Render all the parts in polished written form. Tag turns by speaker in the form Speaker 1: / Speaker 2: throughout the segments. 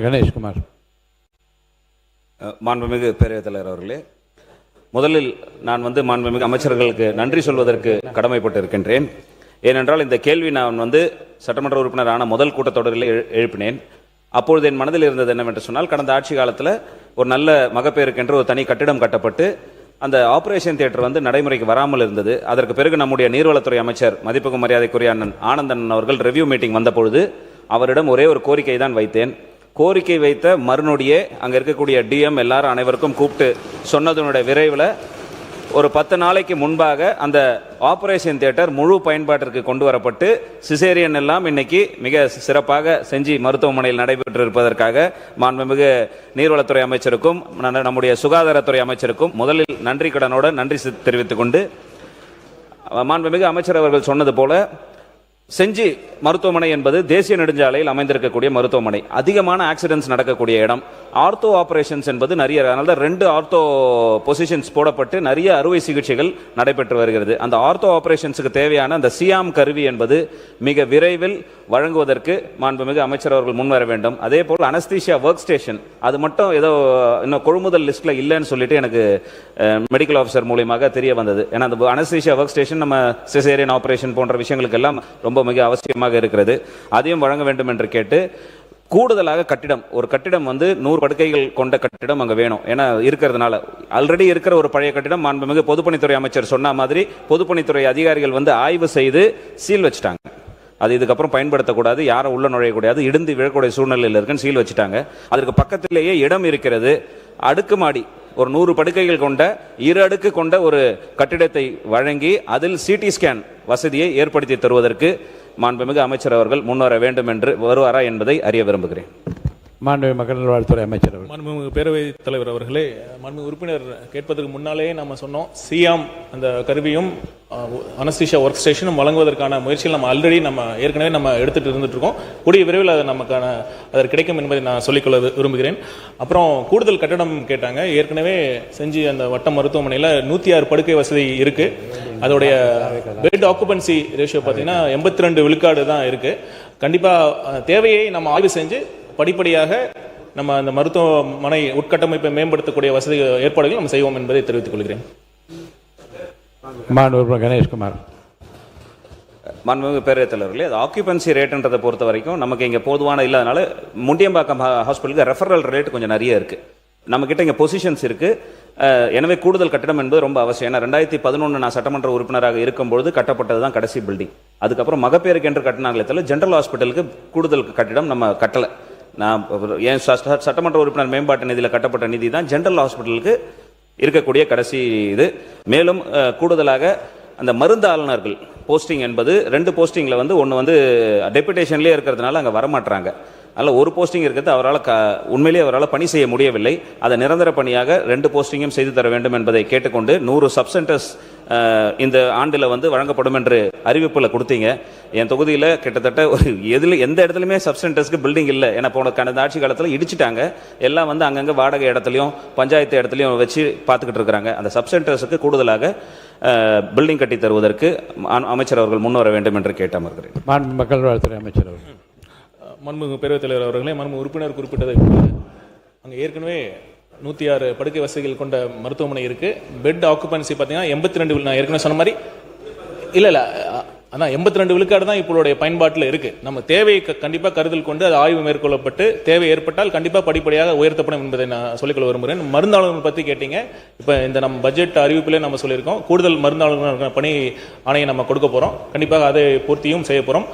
Speaker 1: கணேஷ்குமார்.
Speaker 2: மாண்புமிகு பேரவைத் தலைவர் அவர்களே, முதலில் நான் மாண்புமிகு அமைச்சர்களுக்கு நன்றி சொல்வதற்கு கடமைப்பட்டு இருக்கின்றேன். ஏனென்றால் இந்த கேள்வி நான் சட்டமன்ற உறுப்பினரான முதல் கூட்டத்தொடரில் எழுப்பினேன். அப்பொழுது என் மனதில் இருந்தது என்னவென்று சொன்னால், கடந்த ஆட்சி காலத்தில் ஒரு நல்ல மகப்பேறுக்கென்று ஒரு தனி கட்டிடம் கட்டப்பட்டு அந்த ஆபரேஷன் தியேட்டர் நடைமுறைக்கு வராமல் இருந்தது. அதற்கு பிறகு நம்முடைய நீர்வளத்துறை அமைச்சர் மதிப்புக்கு மரியாதைக்குரிய அண்ணன் ஆனந்தன் அவர்கள் ரிவ்யூ மீட்டிங் வந்தபொழுது அவரிடம் ஒரே ஒரு கோரிக்கை தான் வைத்தேன். கோரிக்கை வைத்த மறுநொடியே அங்கே இருக்கக்கூடிய டிஎம் எல்லாரும் அனைவருக்கும் கூப்பிட்டு சொன்னதனுடைய விரைவில் ஒரு 10 நாளைக்கு முன்பாக அந்த ஆபரேஷன் தியேட்டர் முழு பயன்பாட்டிற்கு கொண்டு வரப்பட்டு சிசேரியன் எல்லாம் இன்னைக்கு மிக சிறப்பாக செஞ்சு மருத்துவமனையில் நடைபெற்று இருப்பதற்காக மாண்புமிகு நீர்வளத்துறை அமைச்சருக்கும் நம்முடைய சுகாதாரத்துறை அமைச்சருக்கும் முதலில் நன்றி கடனோடு நன்றி தெரிவித்துக் கொண்டு, மாண்புமிகு அமைச்சர் அவர்கள் சொன்னது போல செஞ்சி மருத்துவமனை என்பது தேசிய நெடுஞ்சாலையில் அமைந்திருக்கக்கூடிய மருத்துவமனை. அதிகமான ஆக்சிடென்ட்ஸ் நடக்கக்கூடிய இடம். ஆர்த்தோ ஆபரேஷன்ஸ் என்பது நிறைய, அதனால 2 ஆர்த்தோ பொசிஷன்ஸ் போடப்பட்டு நிறைய அறுவை சிகிச்சைகள் நடைபெற்று வருகிறது. அந்த ஆர்த்தோ ஆபரேஷன்ஸுக்கு தேவையான அந்த சியாம் கருவி என்பது மிக விரைவில் வழங்குவதற்கு மாண்புமிகு அமைச்சர் அவர்கள் முன்வர வேண்டும். அதே போல் அனஸ்தீசியா ஒர்க் ஸ்டேஷன் அது மட்டும் ஏதோ இன்னும் கொள்முதல் லிஸ்ட்ல இல்லைன்னு சொல்லிட்டு எனக்கு மெடிக்கல் ஆஃபீஸர் மூலியமாக தெரிய வந்தது. ஏன்னா அந்த அனஸ்தீசியா ஒர்க் ஸ்டேஷன் நம்ம சிசேரியன் ஆபரேஷன் போன்ற விஷயங்களுக்கு எல்லாம் ரொம்ப மிக அவசியமாக இருக்கிறது. அதையும் வழங்க வேண்டும் என்று கேட்டு, கூடுதலாக கட்டிடம், ஒரு கட்டிடம் 100 படுக்கைகள் கொண்ட கட்டிடம் அங்க வேணும். ஏன்னா இருக்கிறதுனால ஆல்ரெடி இருக்கிற ஒரு பழைய கட்டிடம் மாண்புமிகு பொதுப்பணித்துறை அமைச்சர் சொன்ன மாதிரி பொதுப்பணித்துறை அதிகாரிகள் ஆய்வு செய்து சீல் வச்சுட்டாங்க. அது இதுக்கப்புறம் பயன்படுத்தக்கூடாது, யாரும் உள்ள நுழையக்கூடாது, இடிந்து விழக்கூடிய சூழ்நிலையில் இருக்குன்னு சீல் வச்சுட்டாங்க. அதற்கு பக்கத்திலேயே இடம் இருக்கிறது. அடுக்குமாடி ஒரு 100 படுக்கைகள் கொண்ட 2 அடுக்கு கொண்ட ஒரு கட்டிடத்தை வழங்கி அதில் சிடி ஸ்கேன் வசதியை ஏற்படுத்தி தருவதற்கு மாண்புமிகு அமைச்சர் அவர்கள் முன்வர வேண்டும் என்று வருவாரா என்பதை அறிய விரும்புகிறேன்.
Speaker 1: மாண்புமிகு மக்கள் நல்வாழ்வுத்துறை அமைச்சர்.
Speaker 3: மாண்புமிகு பேரவைத் தலைவர் அவர்களே, மாண்புமிகு உறுப்பினர் கேட்பதற்கு முன்னாலே நம்ம சொன்னோம், சியாம் அந்த கருவியும் அனஸ்தீசியா ஒர்க் ஸ்டேஷனும் வழங்குவதற்கான முயற்சியில் நம்ம ஏற்கனவே எடுத்துட்டு இருந்துட்டு இருக்கோம். கூடிய விரைவில் அது அதற்கு கிடைக்கும் என்பதை நான் சொல்லிக்கொள்ள விரும்புகிறேன். அப்புறம் கூடுதல் கட்டடம் கேட்டாங்க. ஏற்கனவே செஞ்சு அந்த வட்ட மருத்துவமனையில் 106 படுக்கை வசதி இருக்கு. அதோடைய பெட் ஆக்குபன்சி ரேஷியோ பார்த்தீங்கன்னா 82 விழுக்காடு தான் இருக்கு. கண்டிப்பா தேவையை நம்ம ஆய்வு செஞ்சு படிப்படியாக நம்ம அந்த மருத்துவமனை உட்கட்டமைப்பை மேம்படுத்தக்கூடிய வசதி ஏற்பாடுகள் நம்ம செய்வோம் என்பதை தெரிவித்துக் கொள்கிறேன்.
Speaker 1: கணேஷ்குமார்.
Speaker 2: மாண்புமிகு பேரவைத் தலைவர்களே, அது ஆக்குபன்சி ரேட்ன்றதை பொறுத்த வரைக்கும் நமக்கு இங்கே போதுமான இல்லாதனால முண்டியம்பாக்கம் ஹாஸ்பிட்டலுக்கு ரெஃபரல் ரேட் கொஞ்சம் நிறைய இருக்கு. நம்ம கிட்ட இங்கே பொசிஷன்ஸ் இருக்கு. எனவே கூடுதல் கட்டிடம் என்பது ரொம்ப அவசியம். ஏன்னா 2011 நான் சட்டமன்ற உறுப்பினராக இருக்கும்போது கட்டப்பட்டது தான் கடைசி பில்டிங். அதுக்கப்புறம் மகப்பேருக்கு என்று கட்டினாங்களே தவிர ஜெனரல் ஹாஸ்பிட்டலுக்கு கூடுதல் கட்டிடம் நம்ம கட்டலை. நான் என் சட்டமன்ற உறுப்பினர் மேம்பாட்டு நிதியில் கட்டப்பட்ட நிதி தான் ஜெனரல் ஹாஸ்பிட்டலுக்கு இருக்கக்கூடிய கடைசி இது. மேலும் கூடுதலாக அந்த மருந்து ஆளுநர்கள் போஸ்டிங் என்பது 2 போஸ்டிங்கில் ஒன்று டெபுடேஷன்லேயே இருக்கிறதுனால அங்கே வரமாட்டாங்க. அதில் ஒரு போஸ்டிங் இருக்கிறது அவரால் உண்மையிலேயே அவரால் பணி செய்ய முடியவில்லை. அதை நிரந்தர பணியாக 2 போஸ்டிங்கும் செய்து தர வேண்டும் என்பதை கேட்டுக்கொண்டு 100 சப்சென்டர்ஸ் இந்த ஆண்டில் வழங்கப்படும் என்று அறிவிப்பில் கொடுத்தீங்க. என் தொகுதியில் கிட்டத்தட்ட எந்த இடத்துலையுமே சப்சென்டர்ஸ்க்கு பில்டிங் இல்லை. ஏன்னா கடந்த ஆட்சி காலத்தில் இடிச்சிட்டாங்க. எல்லாம் அங்கங்கே வாடகை இடத்துலையும் பஞ்சாயத்து இடத்துலையும் வச்சு பார்த்துக்கிட்டு இருக்கிறாங்க. அந்த சப்சென்டர்ஸுக்கு கூடுதலாக பில்டிங் கட்டி தருவதற்கு அமைச்சர் அவர்கள் முன்வர வேண்டும் என்று கேட்டு அமர்கிறேன்.
Speaker 1: மக்கள் நல்வாழ்வுத்துறை அமைச்சர் அவர்கள்.
Speaker 3: மாண்புமிகு பேரவைத் தலைவர் அவர்களே, மாண்புமிகு உறுப்பினர் குறிப்பிட்டதை அங்கே ஏற்கனவே 106 படுக்கை வசதிகள் கொண்ட மருத்துவமனை இருக்கு. பெட் ஆக்குபன்சி பார்த்தீங்கன்னா 82, நான் ஏற்கனவே சொன்ன மாதிரி இல்லை ஆனால் 82 விழுக்காடு தான் இப்போடைய பயன்பாட்டில் இருக்கு. நம்ம தேவையை கண்டிப்பாக கருத்தில் கொண்டு அது ஆய்வு மேற்கொள்ளப்பட்டு தேவை ஏற்பட்டால் கண்டிப்பாக படிப்படியாக உயர்த்தப்படும் என்பதை நான் சொல்லிக்கொள்ள விரும்புகிறேன். மருந்தாளர்கள் பற்றி கேட்டீங்க. இப்போ இந்த நம்ம பட்ஜெட் அறிவிப்பிலே நம்ம சொல்லியிருக்கோம், கூடுதல் மருந்தாளர்கள் பணி ஆணையை நம்ம கொடுக்க போகிறோம். கண்டிப்பாக அதை பூர்த்தியும் செய்ய போகிறோம்.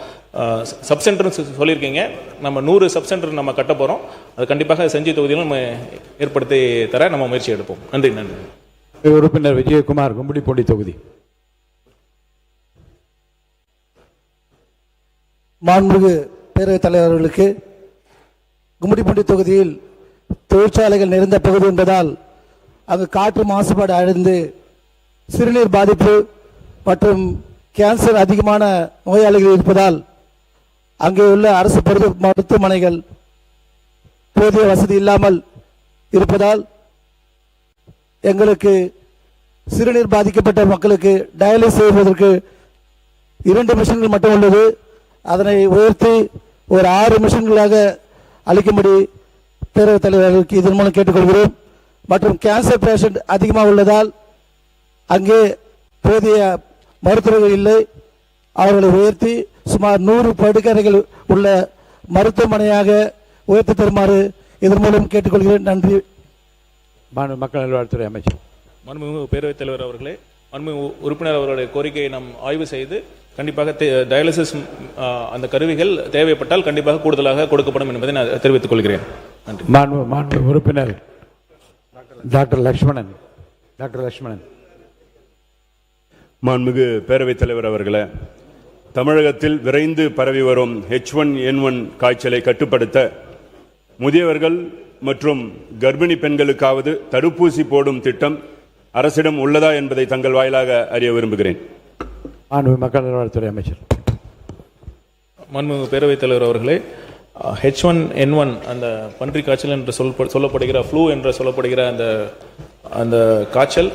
Speaker 3: சப்சென்டர் சொல்லியிருக்கீங்க, நம்ம 100 சப்சென்டர் நம்ம கட்ட போகிறோம். அது கண்டிப்பாக செஞ்சி தொகுதியிலும் நம்ம ஏற்படுத்தி தர நம்ம முயற்சி எடுப்போம். நன்றி.
Speaker 1: உறுப்பினர் விஜயகுமார், கும்மிடிப்பூண்டி தொகுதி.
Speaker 4: மாண்புமிகு பேரவைத் தலைவர்களுக்கு, கும்மிடிப்பூண்டி தொகுதியில் தொழிற்சாலைகள் நிறைந்த பகுதி என்பதால் அங்கு காற்று மாசுபாடு அடைந்து சிறுநீர் பாதிப்பு மற்றும் கேன்சர் அதிகமான நோயாளிகள் இருப்பதால் அங்கே உள்ள அரசு மருத்துவமனைகள் போதிய வசதி இல்லாமல் இருப்பதால் எங்களுக்கு சிறுநீர் பாதிக்கப்பட்ட மக்களுக்கு டயாலிசிஸ் செய்வதற்கு 2 மிஷின்கள் மட்டும் உள்ளது. அதனை உயர்த்தி ஒரு 6 மிஷின்களாக அளிக்கும்படி பேரவைத் தலைவர்களுக்கு இதன் மூலம் கேட்டுக்கொள்கிறோம். மற்றும் கேன்சர் பேஷண்ட் அதிகமாக உள்ளதால் அங்கே போதிய மருத்துவர்கள் இல்லை, அவர்களை உயர்த்தி சுமார் 100 படுக்கறைகள் உள்ள மருத்துவமனையாக உயர்த்தி தருமாறு இதன் மூலம் கேட்டுக்கொள்கிறேன். நன்றி.
Speaker 1: மாண்பு மக்கள் நல்வாழ்வுத்துறை அமைச்சர்.
Speaker 3: மாண்புமிகு பேரவைத் தலைவர் அவர்களே, மாண்புமிகு உறுப்பினர் அவர்களுடைய கோரிக்கையை நாம் ஆய்வு செய்து கண்டிப்பாக டயாலிசிஸ் அந்த கருவிகள் தேவைப்பட்டால் கண்டிப்பாக கூடுதலாக கொடுக்கப்படும் என்பதை நான் தெரிவித்துக் கொள்கிறேன். நன்றி.
Speaker 1: மாண்பு உறுப்பினர் டாக்டர் லட்சுமணன்.
Speaker 5: மாண்புமிகு பேரவைத் தலைவர் அவர்களே, தமிழகத்தில் விரைந்து பரவி வரும் H1N1 காய்ச்சலை கட்டுப்படுத்த முதியவர்கள் மற்றும் கர்ப்பிணி பெண்களுக்காவது தடுப்பூசி போடும் திட்டம் அரசிடம் உள்ளதா என்பதை தங்கள் வாயிலாக அறிய விரும்புகிறேன்.
Speaker 1: மாண்பு மக்கள் நல்வாழ்வுத்துறை அமைச்சர்.
Speaker 3: மாண்புமிகு பேரவைத் தலைவர் அவர்களே, H1N1 அந்த பன்றி காய்ச்சல் என்று சொல்லப்படுகிற ஃப்ளூ என்று சொல்லப்படுகிற அந்த காய்ச்சல்